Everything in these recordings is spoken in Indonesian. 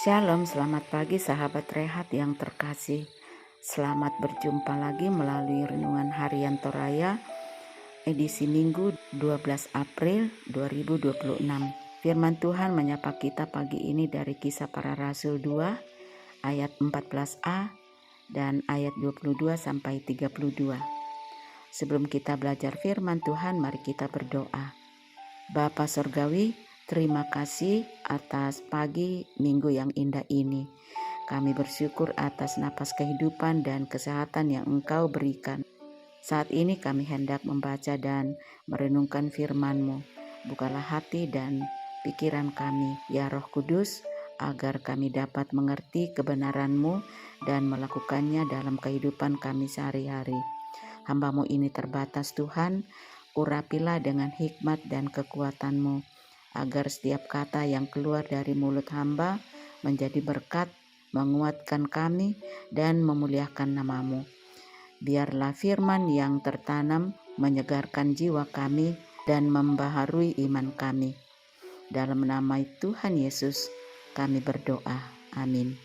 Shalom, selamat pagi sahabat Rehat yang terkasih. Selamat berjumpa lagi melalui Renungan Harian Toraya edisi Minggu 12 April 2026. Firman Tuhan menyapa kita pagi ini dari Kisah Para Rasul 2 ayat 14a dan ayat 22 sampai 32. Sebelum kita belajar firman Tuhan, mari kita berdoa. Bapa Surgawi, terima kasih atas pagi minggu yang indah ini. Kami bersyukur atas napas kehidupan dan kesehatan yang Engkau berikan. Saat ini kami hendak membaca dan merenungkan firman-Mu. Bukalah hati dan pikiran kami, ya Roh Kudus, agar kami dapat mengerti kebenaran-Mu dan melakukannya dalam kehidupan kami sehari-hari. Hamba-Mu ini terbatas Tuhan, urapilah dengan hikmat dan kekuatan-Mu, agar setiap kata yang keluar dari mulut hamba menjadi berkat, menguatkan kami, dan memuliakan nama-Mu. Biarlah firman yang tertanam menyegarkan jiwa kami dan membaharui iman kami. Dalam nama Tuhan Yesus kami berdoa. Amin.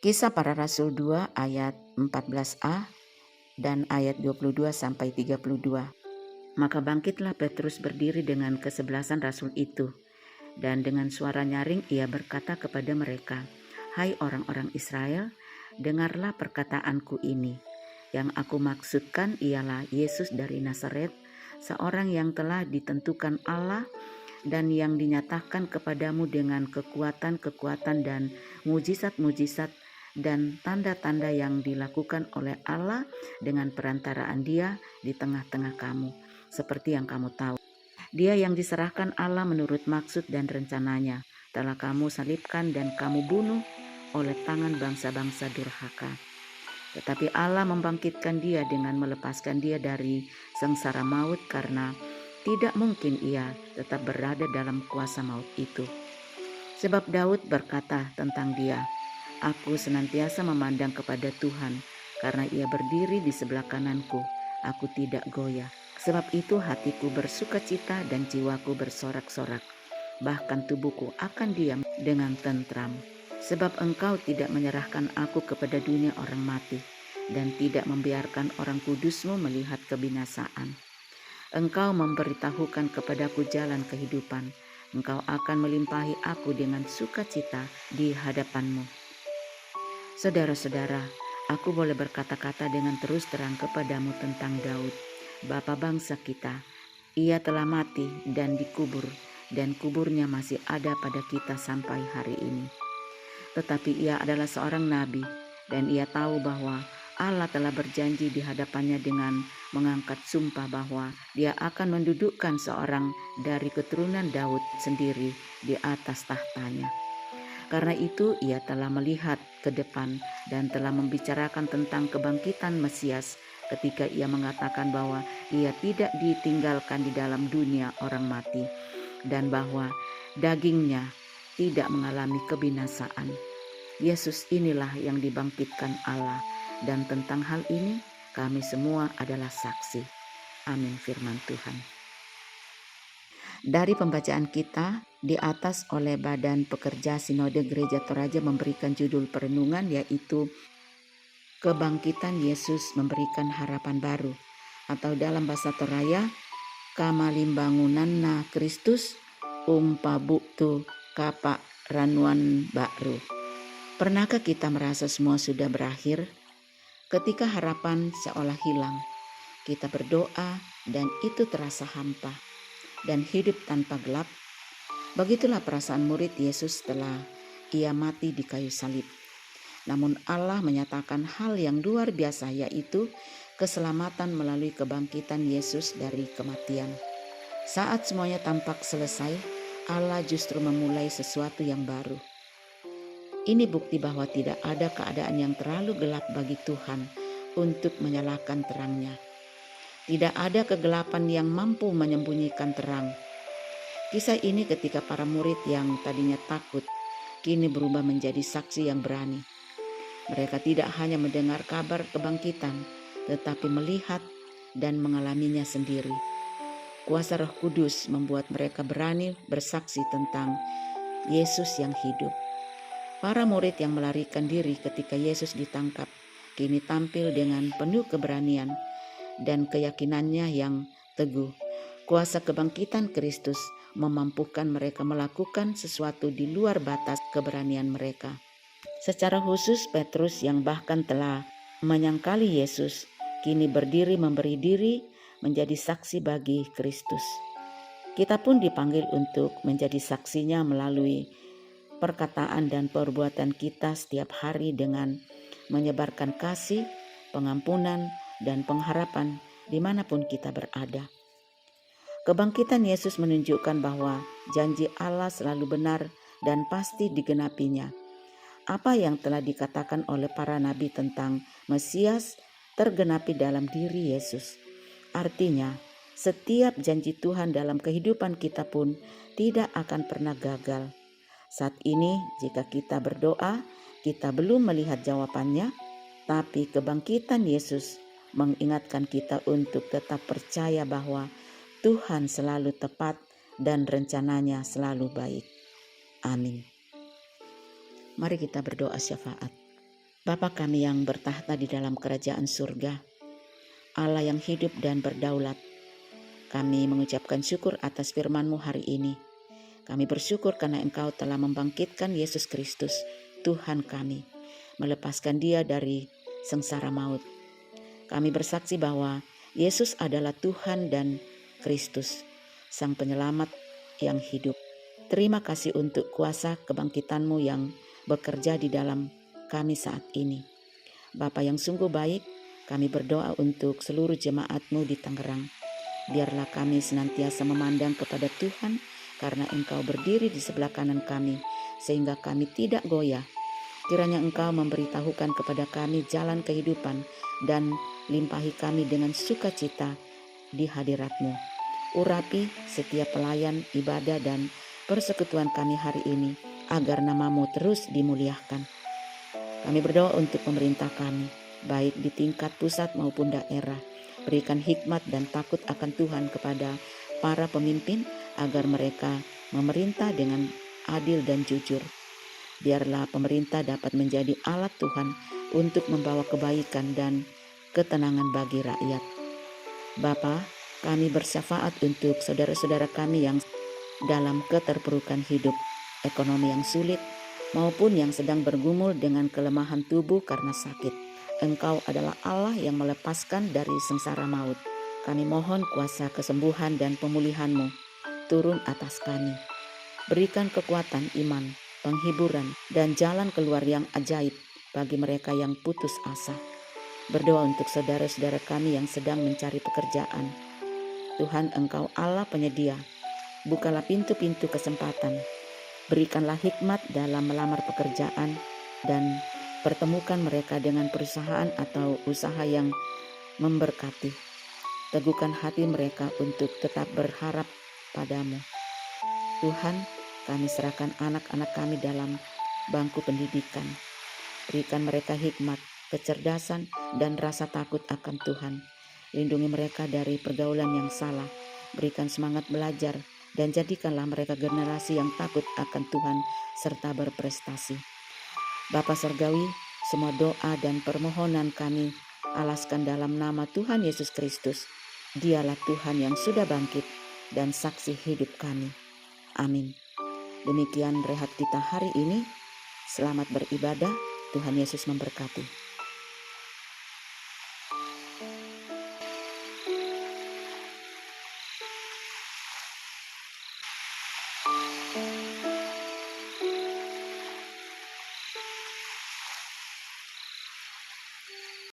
Kisah Para Rasul 2 ayat 14a dan ayat 22 sampai 32. Maka bangkitlah Petrus berdiri dengan kesebelasan rasul itu, dan dengan suara nyaring ia berkata kepada mereka, "Hai orang-orang Israel, dengarlah perkataanku ini. Yang aku maksudkan ialah Yesus dari Nazaret, seorang yang telah ditentukan Allah dan yang dinyatakan kepadamu dengan kekuatan-kekuatan dan mujizat-mujizat dan tanda-tanda yang dilakukan oleh Allah dengan perantaraan Dia di tengah-tengah kamu, seperti yang kamu tahu. Dia yang diserahkan Allah menurut maksud dan rencananya, telah kamu salibkan dan kamu bunuh oleh tangan bangsa-bangsa durhaka. Tetapi Allah membangkitkan dia dengan melepaskan dia dari sengsara maut, karena tidak mungkin ia tetap berada dalam kuasa maut itu. Sebab Daud berkata tentang dia, "Aku senantiasa memandang kepada Tuhan, karena ia berdiri di sebelah kananku, aku tidak goyah. Sebab itu hatiku bersukacita dan jiwaku bersorak-sorak, bahkan tubuhku akan diam dengan tentram. Sebab Engkau tidak menyerahkan aku kepada dunia orang mati, dan tidak membiarkan orang kudus-Mu melihat kebinasaan. Engkau memberitahukan kepadaku jalan kehidupan. Engkau akan melimpahi aku dengan sukacita di hadapan-Mu." Saudara-saudara, aku boleh berkata-kata dengan terus terang kepadamu tentang Daud, bapa bangsa kita. Ia telah mati dan dikubur, dan kuburnya masih ada pada kita sampai hari ini. Tetapi ia adalah seorang nabi, dan ia tahu bahwa Allah telah berjanji di hadapannya dengan mengangkat sumpah bahwa dia akan mendudukkan seorang dari keturunan Daud sendiri di atas tahtanya. Karena itu ia telah melihat ke depan dan telah membicarakan tentang kebangkitan Mesias ketika ia mengatakan bahwa ia tidak ditinggalkan di dalam dunia orang mati, dan bahwa dagingnya tidak mengalami kebinasaan. Yesus inilah yang dibangkitkan Allah, dan tentang hal ini kami semua adalah saksi. Amin. Firman Tuhan. Dari pembacaan kita, di atas oleh Badan Pekerja Sinode Gereja Toraja memberikan judul perenungan, yaitu Kebangkitan Yesus Memberikan Harapan Baru, atau dalam bahasa Toraya, Kamalimbangunanna Kristus Umpabuktu Kapa Ranuan Baru. Pernahkah kita merasa semua sudah berakhir? Ketika harapan seolah hilang, kita berdoa dan itu terasa hampa dan hidup tanpa gelap. Begitulah perasaan murid Yesus setelah ia mati di kayu salib. Namun Allah menyatakan hal yang luar biasa, yaitu keselamatan melalui kebangkitan Yesus dari kematian. Saat semuanya tampak selesai, Allah justru memulai sesuatu yang baru. Ini bukti bahwa tidak ada keadaan yang terlalu gelap bagi Tuhan untuk menyalakan terangnya. Tidak ada kegelapan yang mampu menyembunyikan terang. Kisah ini ketika para murid yang tadinya takut, kini berubah menjadi saksi yang berani. Mereka tidak hanya mendengar kabar kebangkitan, tetapi melihat dan mengalaminya sendiri. Kuasa Roh Kudus membuat mereka berani bersaksi tentang Yesus yang hidup. Para murid yang melarikan diri ketika Yesus ditangkap kini tampil dengan penuh keberanian dan keyakinannya yang teguh. Kuasa kebangkitan Kristus memampukan mereka melakukan sesuatu di luar batas keberanian mereka. Secara khusus Petrus yang bahkan telah menyangkali Yesus kini berdiri memberi diri menjadi saksi bagi Kristus. Kita pun dipanggil untuk menjadi saksinya melalui perkataan dan perbuatan kita setiap hari dengan menyebarkan kasih, pengampunan, dan pengharapan dimanapun kita berada. Kebangkitan Yesus menunjukkan bahwa janji Allah selalu benar dan pasti digenapinya. Apa yang telah dikatakan oleh para nabi tentang Mesias tergenapi dalam diri Yesus. Artinya, setiap janji Tuhan dalam kehidupan kita pun tidak akan pernah gagal. Saat ini jika kita berdoa, kita belum melihat jawabannya, tapi kebangkitan Yesus mengingatkan kita untuk tetap percaya bahwa Tuhan selalu tepat dan rencananya selalu baik. Amin. Mari kita berdoa syafaat. Bapa kami yang bertahta di dalam kerajaan surga, Allah yang hidup dan berdaulat, kami mengucapkan syukur atas firman-Mu hari ini. Kami bersyukur karena Engkau telah membangkitkan Yesus Kristus, Tuhan kami, melepaskan Dia dari sengsara maut. Kami bersaksi bahwa Yesus adalah Tuhan dan Kristus, Sang Penyelamat yang hidup. Terima kasih untuk kuasa kebangkitan-Mu yang bekerja di dalam kami saat ini. Bapa yang sungguh baik, kami berdoa untuk seluruh jemaat-Mu di Tangerang. Biarlah kami senantiasa memandang kepada Tuhan, karena Engkau berdiri di sebelah kanan kami, sehingga kami tidak goyah. Kiranya Engkau memberitahukan kepada kami jalan kehidupan dan limpahi kami dengan sukacita di hadirat-Mu. Urapi setiap pelayan, ibadah, dan persekutuan kami hari ini, agar nama-Mu terus dimuliakan. Kami berdoa untuk pemerintah kami, baik di tingkat pusat maupun daerah. Berikan hikmat dan takut akan Tuhan kepada para pemimpin, agar mereka memerintah dengan adil dan jujur. Biarlah pemerintah dapat menjadi alat Tuhan untuk membawa kebaikan dan ketenangan bagi rakyat. Bapa, kami bersyafaat untuk saudara-saudara kami yang dalam keterpurukan hidup, ekonomi yang sulit, maupun yang sedang bergumul dengan kelemahan tubuh karena sakit. Engkau adalah Allah yang melepaskan dari sengsara maut. Kami mohon kuasa kesembuhan dan pemulihan-Mu turun atas kami. Berikan kekuatan iman, penghiburan, dan jalan keluar yang ajaib bagi mereka yang putus asa. Berdoa untuk saudara-saudara kami yang sedang mencari pekerjaan. Tuhan, Engkau Allah penyedia. Bukalah pintu-pintu kesempatan. Berikanlah hikmat dalam melamar pekerjaan dan pertemukan mereka dengan perusahaan atau usaha yang memberkati. Teguhkan hati mereka untuk tetap berharap padamu. Tuhan, kami serahkan anak-anak kami dalam bangku pendidikan. Berikan mereka hikmat, kecerdasan, dan rasa takut akan Tuhan. Lindungi mereka dari pergaulan yang salah. Berikan semangat belajar dan jadikanlah mereka generasi yang takut akan Tuhan serta berprestasi. Bapa Surgawi, semua doa dan permohonan kami alaskan dalam nama Tuhan Yesus Kristus. Dialah Tuhan yang sudah bangkit dan saksi hidup kami. Amin. Demikian rehat kita hari ini. Selamat beribadah. Tuhan Yesus memberkati.